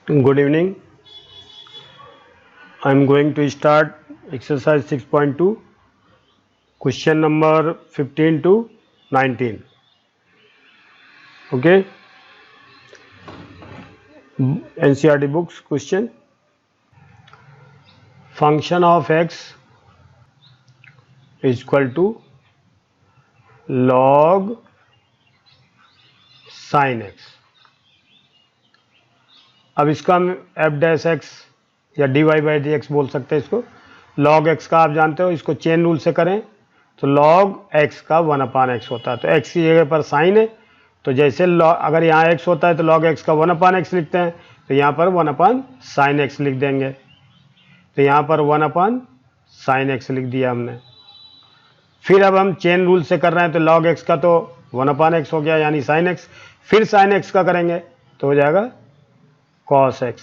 Good evening. I am going to start exercise 6.2, question number 15 to 19. Okay. NCERT books question. Function of x is equal to log sin x. अब इसका हम f dash x या d y by d x बोल सकते हैं इसको। Log x का आप जानते हो, इसको चेन रूल से करें तो लॉग एक्स का 1/x होता है। तो एक्स की जगह पर साइन है, तो जैसे अगर यहाँ एक्स होता है तो लॉग एक्स का 1/x लिखते हैं, तो यहाँ पर 1/sin x लिख देंगे। तो यहाँ पर 1/sin x लिख दिया हमने। फिर अब हम चेन रूल से कर रहे हैं तो लॉग एक्स का तो 1/x हो गया यानी sin x। फिर sin x का करेंगे तो हो जाएगा cos x,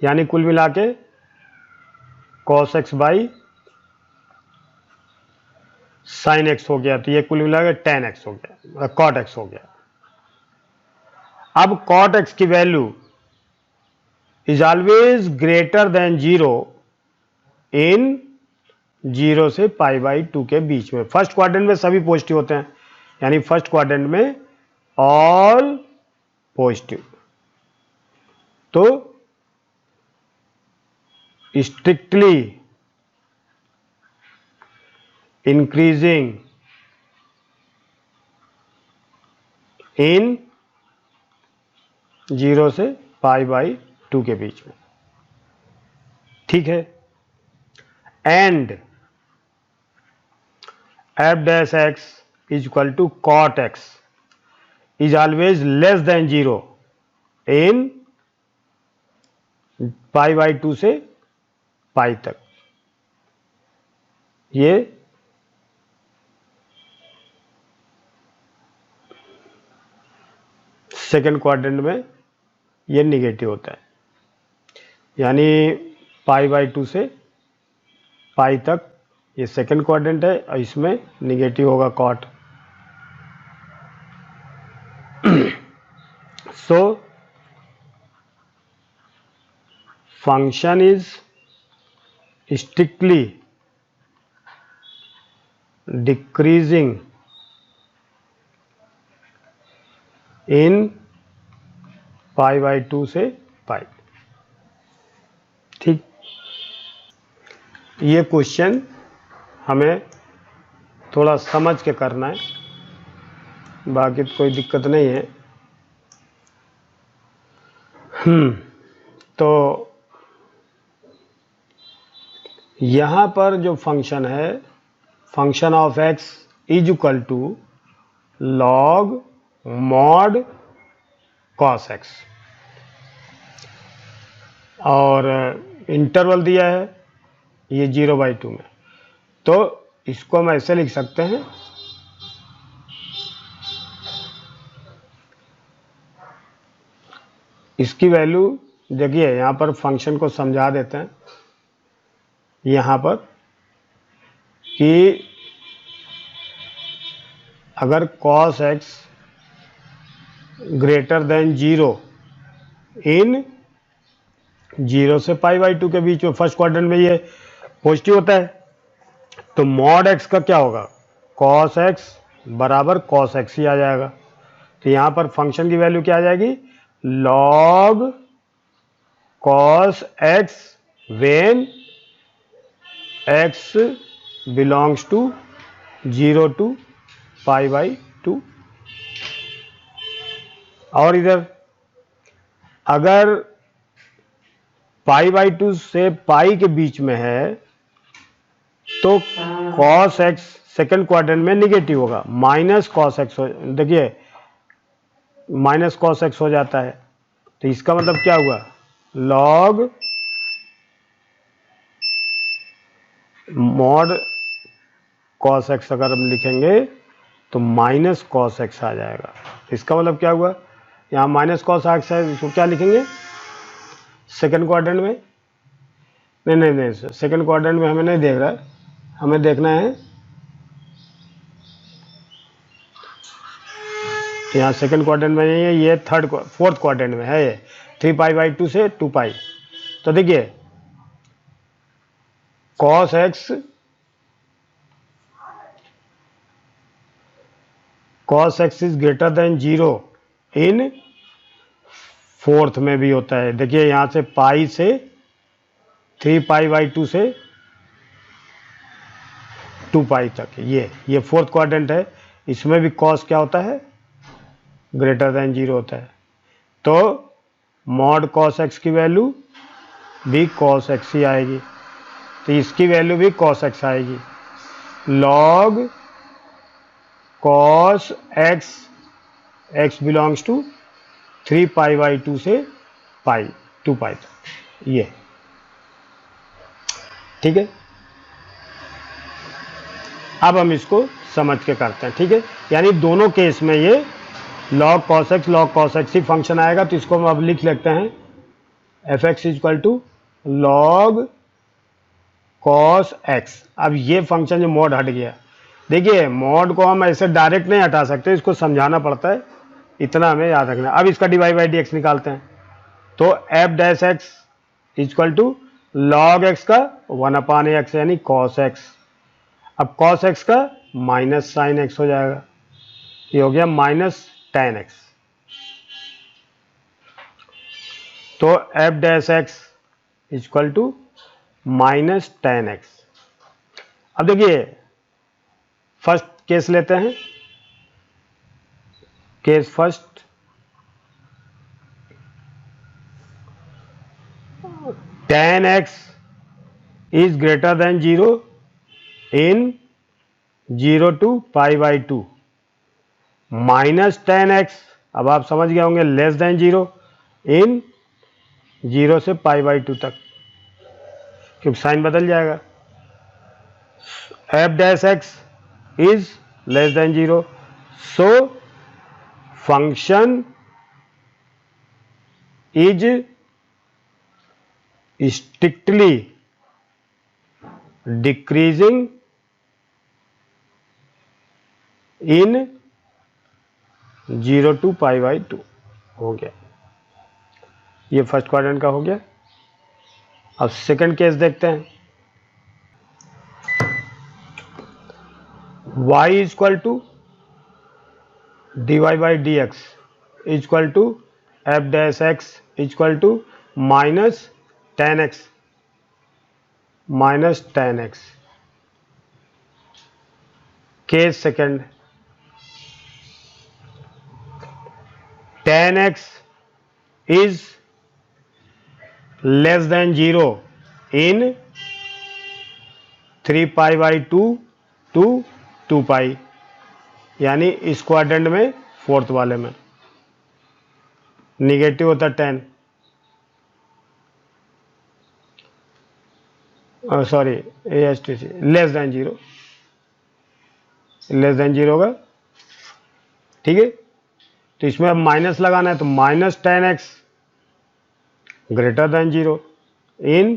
यानी कुल मिला के cos x by sin x हो गया। तो ये कुल मिला के tan x हो गया, cot x हो गया। अब cot x की value is always greater than 0 in 0 से π/2 के बीच में। फर्स्ट क्वाड्रेंट में सभी पॉजिटिव होते हैं, यानी फर्स्ट क्वाड्रेंट में ऑल पॉजिटिव। तो स्ट्रिक्टली इंक्रीजिंग इन 0 से π/2 के बीच में, ठीक है। And f dash x is equal to cot x is always less than 0 in π/2 से π तक। ये सेकेंड क्वाड्रेंट में ये निगेटिव होता है, यानी π/2 से π तक ये सेकेंड क्वाड्रेंट है और इसमें निगेटिव होगा cot. So function is strictly decreasing in π/2 से π, ठीक। ये क्वेश्चन हमें थोड़ा समझ के करना है, बाकी तो कोई दिक्कत नहीं है। तो यहाँ पर जो फंक्शन है, function of x is equal to log mod cos x, और इंटरवल दिया है ये 0/2 में। तो इसको हम ऐसे लिख सकते हैं, इसकी वैल्यू देखिए, यहाँ पर फंक्शन को समझा देते हैं यहाँ पर कि अगर cos x greater than 0 in 0 से π/2 के बीच में, फर्स्ट क्वाड्रेंट में ये पॉजिटिव होता है, तो मॉड x का क्या होगा, cos x बराबर cos x ही आ जाएगा। तो यहाँ पर फंक्शन की वैल्यू क्या आ जाएगी, log cos x when x belongs to 0 to π/2। और इधर अगर π/2 से π के बीच में है तो cos x सेकेंड क्वाड्रेंट में निगेटिव होगा, माइनस cos x हो, देखिए माइनस cos x हो जाता है। तो इसका मतलब क्या हुआ, log मॉड cos x अगर हम लिखेंगे तो माइनस cos x आ जाएगा। इसका मतलब क्या हुआ, यहाँ माइनस cos x है, इसको क्या लिखेंगे सेकेंड क्वाड्रेंट में, नहीं सेकेंड क्वाड्रेंट में हमें नहीं देख रहा है, हमें देखना है यहाँ सेकेंड क्वाड्रेंट में नहीं है, ये फोर्थ क्वाड्रेंट में है ये। 3π/2 से 2π। तो देखिए cos x is greater than 0 in fourth में भी होता है। देखिए यहाँ से पाई से 3π/2 से 2π तक, ये फोर्थ क्वाड्रेंट है, इसमें भी cos क्या होता है, ग्रेटर देन 0 होता है। तो मॉड cos x की वैल्यू भी cos x ही आएगी, तो इसकी वैल्यू भी cos x आएगी। log cos x, x belongs to 3π/2 से 2π तक, ये ठीक है। अब हम इसको समझ के करते हैं, ठीक है। यानी दोनों केस में ये log cos x ही फंक्शन आएगा। तो इसको हम अब लिख लेते हैं f(x) equal to log cos x। अब ये फंक्शन जो मॉड हट गया, देखिए मॉड को हम ऐसे डायरेक्ट नहीं हटा सकते, इसको समझाना पड़ता है, इतना हमें याद रखना। अब इसका dy/dx निकालते हैं, तो f' equal to log x का 1/x यानी cos x। अब cos x का माइनस साइन x हो जाएगा, ये हो गया -tan x। तो f' equal to -tan x। अब देखिए फर्स्ट केस लेते हैं, case first, tan x is greater than 0 in 0 to π/2 -tan x। अब आप समझ गए होंगे लेस देन 0 इन 0 से π/2 तक, क्योंकि साइन बदल जाएगा। f' is less than 0, so function is strictly decreasing in 0 to π/2 हो गया। ये फर्स्ट क्वाड्रेंट का हो गया। अब सेकंड केस देखते हैं, y equal to dy/dx equal to f' equal to -tan x। Case second, tan x is less than 0 in 3π/2 to 2π, यानी इस क्वाड्रेंट में फोर्थ वाले में निगेटिव होता है tan, sorry ASTC less than 0, less than 0 होगा, ठीक है। तो इसमें अब माइनस लगाना है, तो -tan x greater than 0 in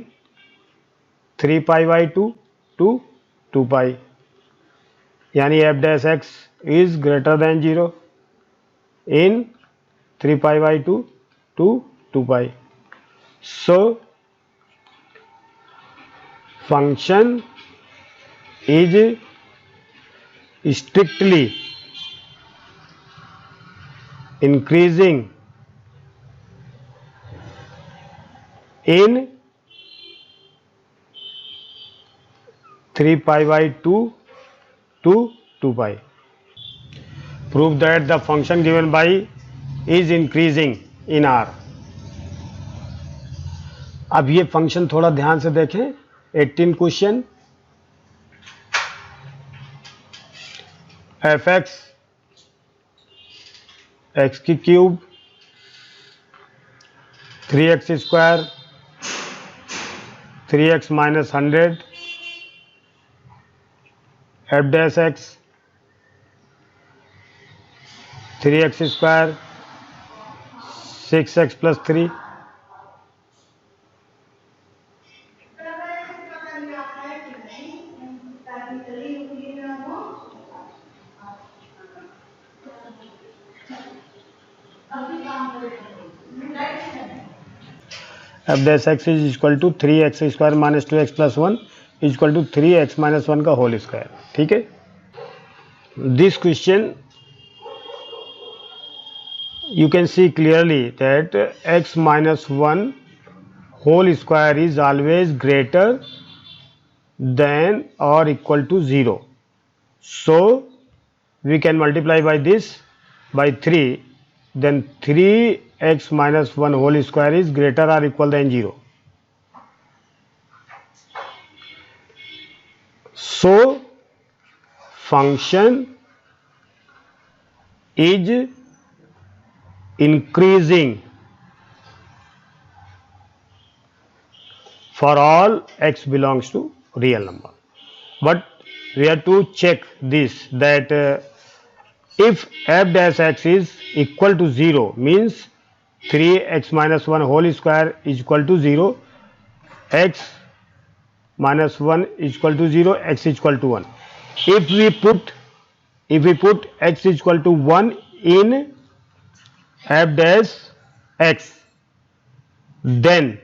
3π/2 to 2π, यानी f' is greater than 0 in 3π/2 to 2π। सो function is strictly increasing in 3π/2 to 2π। Prove that the function given by is increasing in R। अब ये फंक्शन थोड़ा ध्यान से देखें, 18 क्वेश्चन, f(x) x की cube 3x² 3x - 100 f' 3x² 6x + 3 अभी काम करें f dash x is equal to 3x square minus 2x plus 1 is equal to 3x minus 1 का होल स्क्वायर। ठीक है, this question you can see clearly that x minus 1 whole square is always greater than or equal to 0. So we can multiply by this by 3, then 3x minus 1 whole square is greater or equal than 0. So function is increasing for all x belongs to real number, but we have to check this that if f dash x is equal to 0 means 3x minus 1 whole square is equal to 0, x minus 1 is equal to 0, x is equal to 1. If we put x is equal to 1 in f dash x, then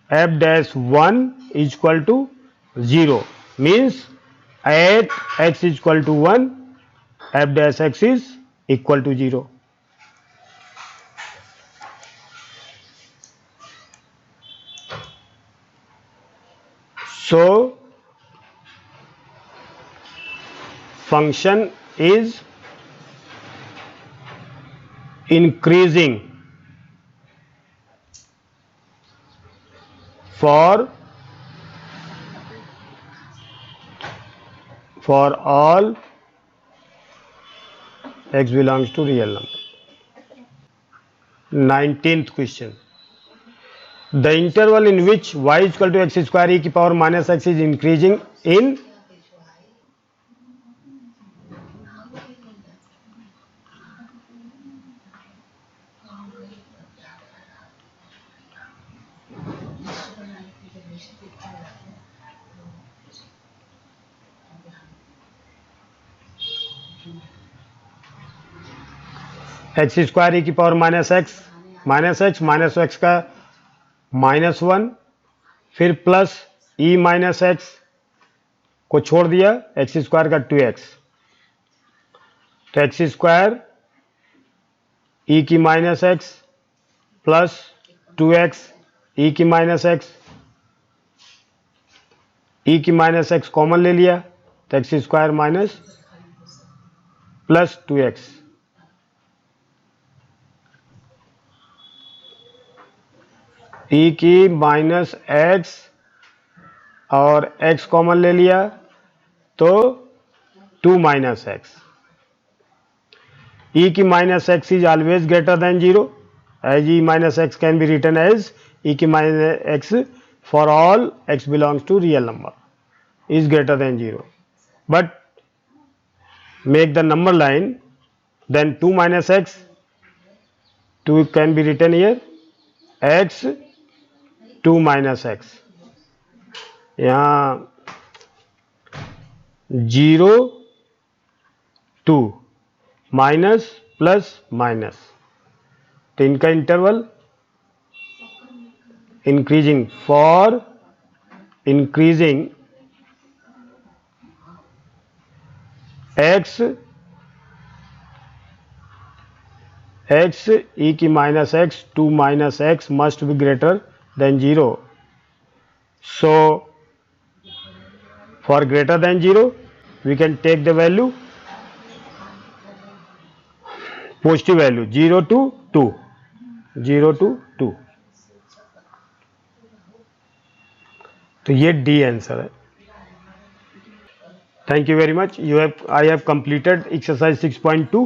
f dash 1 is equal to 0 means at x is equal to 1 f dash x is equal to 0. So function is increasing for all x belongs to real number. 19th question. The interval in which y is equal to x square e की power minus x is increasing in X square E की power minus x का -1 फिर plus ई minus x को छोड़ दिया x square का 2x, तो X square E की minus x plus 2x E की माइनस एक्स, ई की माइनस एक्स कॉमन ले लिया तो X square minus plus 2x, E की माइनस एक्स और x कॉमन ले लिया तो 2 माइनस एक्स, ई की minus X is always greater than 0 as E minus X can be written as E की minus X for all x belongs to real number is greater than 0, but make the number line then 2 minus x, 2 can be written here, x 2 minus x, यहाँ 0 2 minus plus minus, तो इनका interval increasing for increasing x e की minus x 2 minus x must be greater than 0. So for greater than 0 we can take the value positive value 0 to 2, 0 to 2, तो ये D answer है. Thank you very much. I have completed exercise 6.2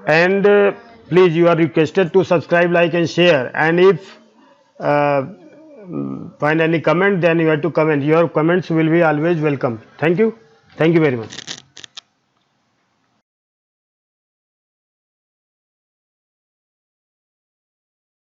and please you are requested to subscribe, like and share, and if find any comment then you have to comment. Your comments will be always welcome. Thank you very much.